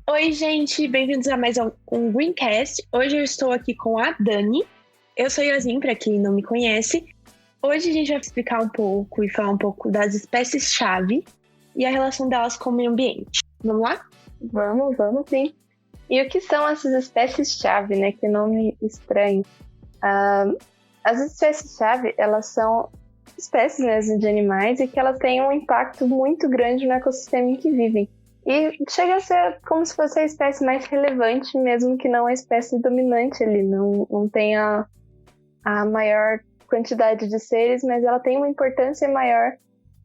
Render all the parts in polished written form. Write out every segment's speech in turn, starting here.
Oi, gente, bem-vindos a mais um Greencast. Hoje eu estou aqui com a Dani. Eu sou Yasmin, para quem não me conhece. Hoje a gente vai explicar um pouco e falar um pouco das espécies-chave e a relação delas com o meio ambiente. Vamos lá? Vamos sim. E o que são essas espécies-chave, né? Que nome estranho. As espécies-chave, elas são espécies, né, de animais e que elas têm um impacto muito grande no ecossistema em que vivem. E chega a ser como se fosse a espécie mais relevante, mesmo que não a espécie dominante ali. Não tem a maior quantidade de seres, mas ela tem uma importância maior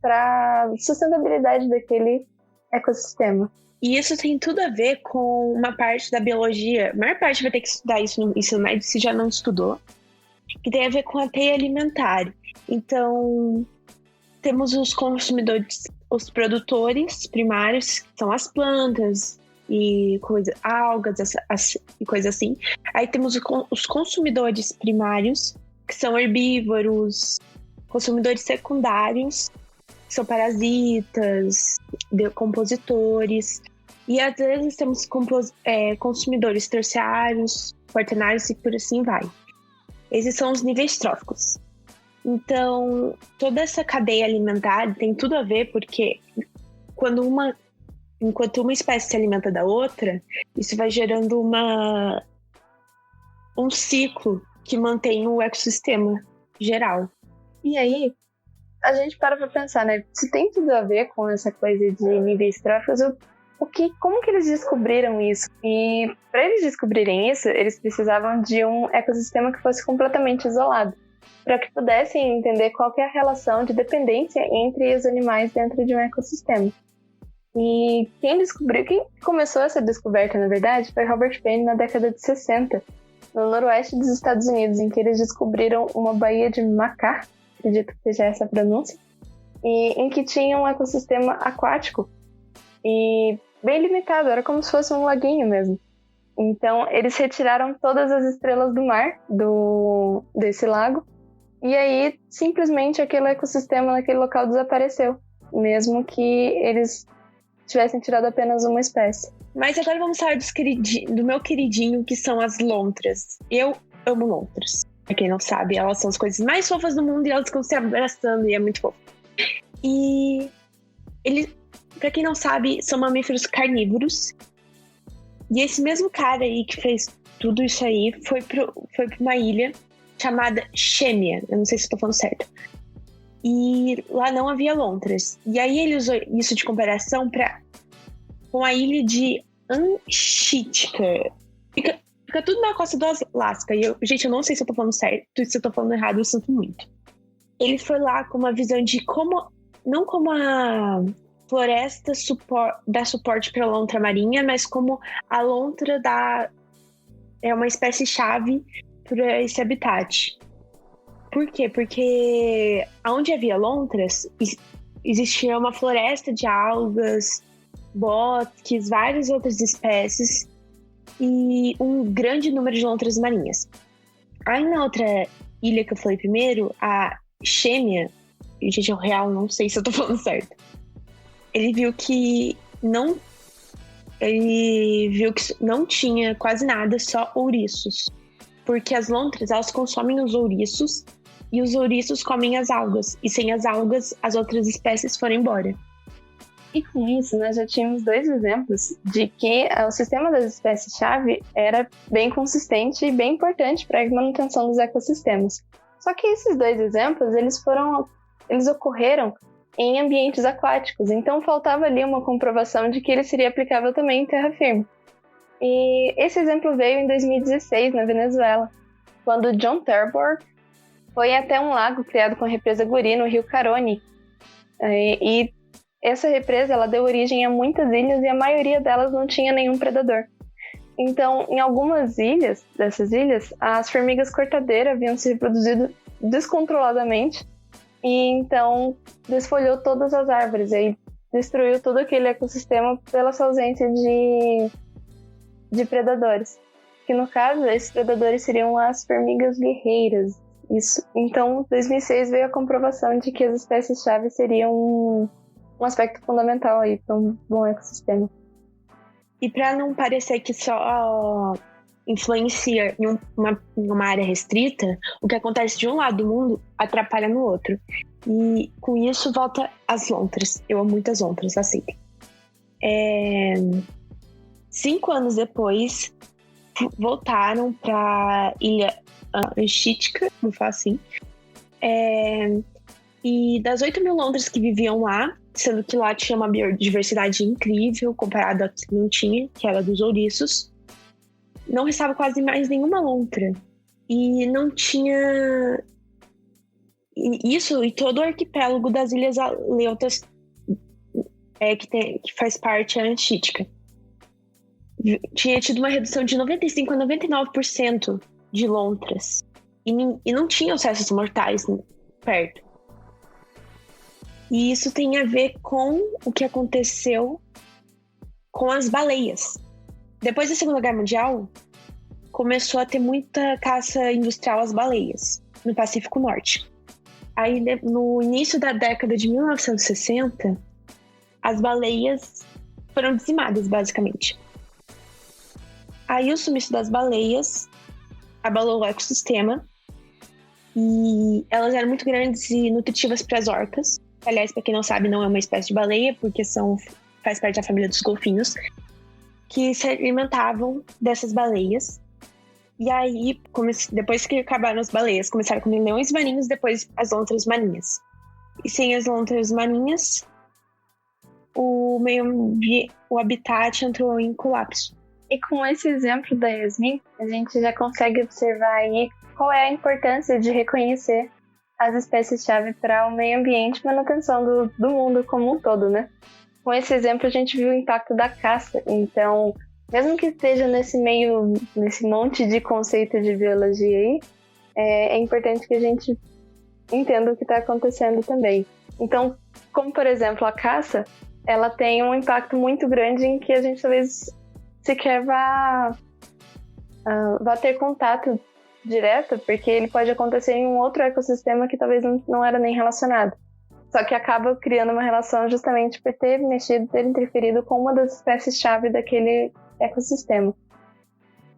para a sustentabilidade daquele ecossistema. E isso tem tudo a ver com uma parte da biologia. A maior parte vai ter que estudar isso no ensino médio, se já não estudou, que tem a ver com a teia alimentar. Então, temos os consumidores, os produtores primários, que são as plantas e algas e coisas assim. Aí temos os consumidores primários, que são herbívoros, consumidores secundários, que são parasitas, decompositores. E às vezes temos consumidores terciários, quaternários e por assim vai. Esses são os níveis tróficos. Então, toda essa cadeia alimentar tem tudo a ver porque enquanto uma espécie se alimenta da outra, isso vai gerando um ciclo que mantém o ecossistema geral. E aí, a gente para pensar, né? Se tem tudo a ver com essa coisa de níveis tróficos, como que eles descobriram isso? E para eles descobrirem isso, eles precisavam de um ecossistema que fosse completamente isolado, para que pudessem entender qual que é a relação de dependência entre os animais dentro de um ecossistema. E quem começou essa descoberta, na verdade, foi Robert Penn na década de 60, no noroeste dos Estados Unidos, em que eles descobriram uma baía de Macá, acredito que seja essa a pronúncia, e em que tinha um ecossistema aquático e bem limitado, era como se fosse um laguinho mesmo. Então, eles retiraram todas as estrelas do mar desse lago, e aí, simplesmente, aquele ecossistema naquele local desapareceu, mesmo que eles tivessem tirado apenas uma espécie. Mas agora vamos falar do meu queridinho, que são as lontras. Eu amo lontras. Pra quem não sabe, elas são as coisas mais fofas do mundo e elas ficam se abraçando e é muito fofo. E eles, pra quem não sabe, são mamíferos carnívoros. E esse mesmo cara aí que fez tudo isso aí foi pra uma ilha chamada Chêmia. Eu não sei se estou falando certo. E lá não havia lontras. E aí ele usou isso de comparação com a ilha de Anchitka. Fica tudo na costa do Alasca. E gente, eu não sei se eu tô falando certo, se eu tô falando errado, eu sinto muito. Ele foi lá com uma visão de não como a floresta dá suporte para a lontra marinha, mas como a lontra é uma espécie-chave para esse habitat. Por quê? Porque onde havia lontras, existia uma floresta de algas, bosques, várias outras espécies e um grande número de lontras marinhas. Aí na outra ilha que eu falei primeiro, a Chêmia, gente, eu real não sei se eu tô falando certo. Ele viu que não tinha quase nada, só ouriços. Porque as lontras, elas consomem os ouriços e os ouriços comem as algas. E sem as algas, as outras espécies foram embora. E com isso, nós já tínhamos 2 exemplos de que o sistema das espécies-chave era bem consistente e bem importante para a manutenção dos ecossistemas. Só que esses 2 exemplos, eles ocorreram em ambientes aquáticos, então faltava ali uma comprovação de que ele seria aplicável também em terra firme. E esse exemplo veio em 2016, na Venezuela, quando John Terborg foi até um lago criado com a represa Guri, no rio Caroni. E essa represa ela deu origem a muitas ilhas e a maioria delas não tinha nenhum predador. Então, em algumas dessas ilhas, as formigas cortadeiras haviam se reproduzido descontroladamente e então desfolhou todas as árvores e destruiu todo aquele ecossistema pela ausência de predadores. Que no caso, esses predadores seriam as formigas guerreiras. Isso. Então, em 2006 veio a comprovação de que as espécies-chave seriam um aspecto fundamental aí para um bom ecossistema. E para não parecer que só influencia em uma área restrita, o que acontece de um lado do mundo atrapalha no outro. E com isso volta as lontras. Eu amo muito as lontras, assim. 5 anos depois, voltaram para ilha Anchitica, vou falar assim. E das 8 mil lontras que viviam lá, sendo que lá tinha uma biodiversidade incrível comparado a que não tinha, que era dos ouriços, não restava quase mais nenhuma lontra. E não tinha isso e todo o arquipélago das Ilhas Aleutianas, que faz parte da Antítica. Tinha tido uma redução de 95% a 99% de lontras. E não tinha os restos mortais perto. E isso tem a ver com o que aconteceu com as baleias. Depois da Segunda Guerra Mundial, começou a ter muita caça industrial às baleias no Pacífico Norte. Aí, no início da década de 1960, as baleias foram dizimadas, basicamente. Aí, o sumiço das baleias abalou o ecossistema e elas eram muito grandes e nutritivas para as orcas. Aliás, para quem não sabe, não é uma espécie de baleia, porque faz parte da família dos golfinhos, que se alimentavam dessas baleias. E aí, depois que acabaram as baleias, começaram a comer leões marinhos, depois as lontras marinhas. E sem as lontras marinhas, o habitat entrou em colapso. E com esse exemplo da Yasmin, a gente já consegue observar aí qual é a importância de reconhecer as espécies-chave para o meio ambiente e manutenção do mundo como um todo, né? Com esse exemplo, a gente viu o impacto da caça. Então, mesmo que esteja nesse monte de conceito de biologia aí, é importante que a gente entenda o que está acontecendo também. Então, como por exemplo a caça, ela tem um impacto muito grande em que a gente talvez sequer vá ter contato direto, porque ele pode acontecer em um outro ecossistema que talvez não era nem relacionado. Só que acaba criando uma relação justamente por ter interferido com uma das espécies-chave daquele ecossistema.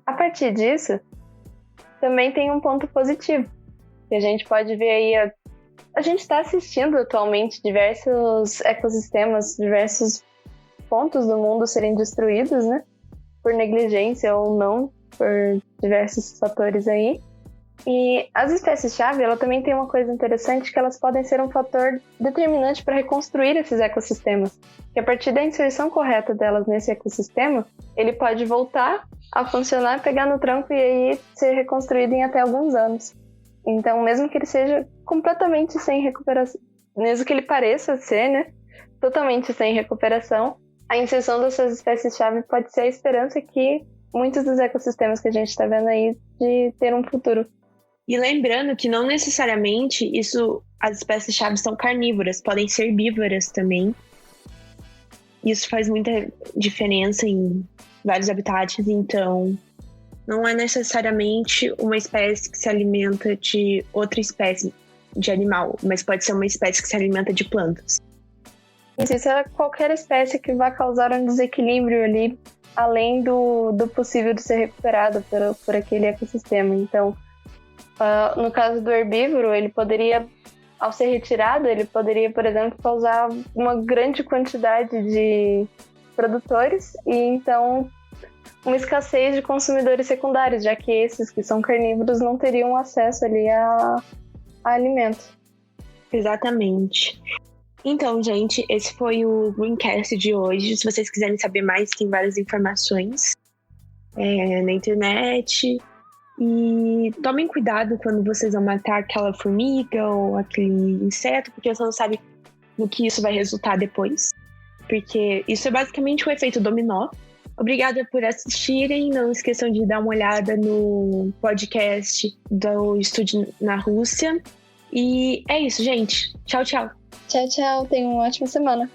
A partir disso, também tem um ponto positivo, que a gente pode ver aí. A gente está assistindo atualmente diversos ecossistemas, diversos pontos do mundo serem destruídos, né? Por negligência ou não, por diversos fatores aí. E as espécies-chave, ela também tem uma coisa interessante, que elas podem ser um fator determinante para reconstruir esses ecossistemas. Que a partir da inserção correta delas nesse ecossistema, ele pode voltar a funcionar, pegar no tranco e aí ser reconstruído em até alguns anos. Então, mesmo que ele seja completamente sem recuperação, mesmo que ele pareça ser, né, totalmente sem recuperação, a inserção dessas espécies-chave pode ser a esperança que muitos dos ecossistemas que a gente está vendo aí de ter um futuro. E lembrando que não necessariamente as espécies-chave são carnívoras, podem ser herbívoras também. Isso faz muita diferença em vários habitats, então não é necessariamente uma espécie que se alimenta de outra espécie de animal, mas pode ser uma espécie que se alimenta de plantas. Isso é qualquer espécie que vá causar um desequilíbrio ali, além do possível de ser recuperado por aquele ecossistema. Então, no caso do herbívoro, ele poderia, ao ser retirado, ele poderia, por exemplo, causar uma grande quantidade de produtores e, então, uma escassez de consumidores secundários, já que esses que são carnívoros não teriam acesso ali a alimento. Exatamente. Então, gente, esse foi o Greencast de hoje. Se vocês quiserem saber mais, tem várias informações na internet. E tomem cuidado quando vocês vão matar aquela formiga ou aquele inseto, porque você não sabe no que isso vai resultar depois. Porque isso é basicamente o efeito dominó. Obrigada por assistirem. Não esqueçam de dar uma olhada no podcast do Estúdio na Rússia. E é isso, gente. Tchau, tchau. Tchau, tchau. Tenham uma ótima semana.